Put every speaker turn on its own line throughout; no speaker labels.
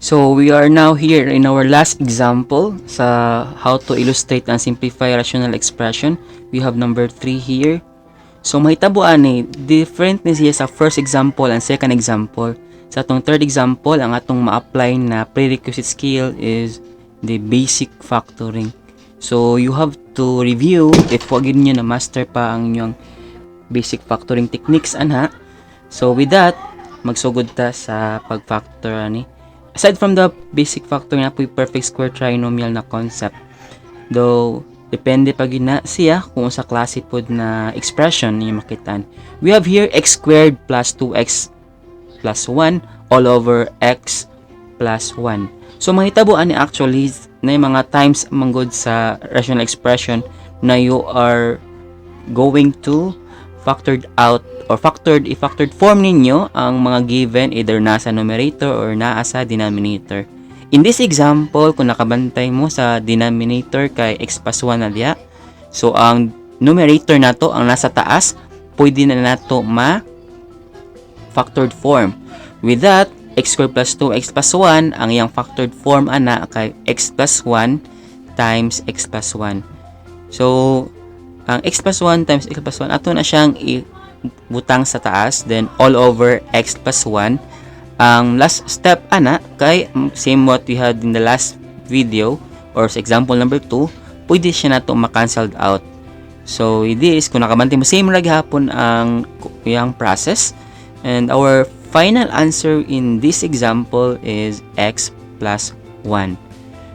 So we are now here in our last example sa how to illustrate and simplify rational expression. We have number 3 here. So mahitabuan ni different ni siya sa first example and second example. Sa atong third example, ang atong ma-apply na prerequisite skill is the basic factoring. So you have to review if wag niyo na master pa ang inyong basic factoring techniques anha. So with that, magsugod ta sa pag-factor ani. Aside from the basic factor na po perfect square trinomial na concept, though depende pa gina siya kung sa klase pod na expression niyo makitaan. We have here x squared plus 2x plus 1 all over x plus 1. So mahitabuan ni actually na yung mga times manggod sa rational expression na you are going to factored out or i-factored form ninyo ang mga given either nasa numerator or naa sa denominator. In this example, kung nakabantay mo sa denominator kay x plus 1 na diya, so ang numerator nato ang nasa taas, pwede na nato factored form. With that, x squared plus 2x plus 1, ang iyang factored form ana kay x plus 1 times x plus 1. So, ang x plus 1 times x plus 1, ato na siyang butang sa taas, then all over x plus 1. Ang last step ana kay same what we had in the last video or sa example number 2, pwede siya nato ma-cancelled out. So this, kung nakabantay mo, same ra gihapon ang yung process, and our final answer in this example is x plus 1.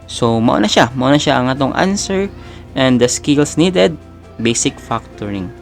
So mao na siya ang atong answer, and the skills needed, basic factoring.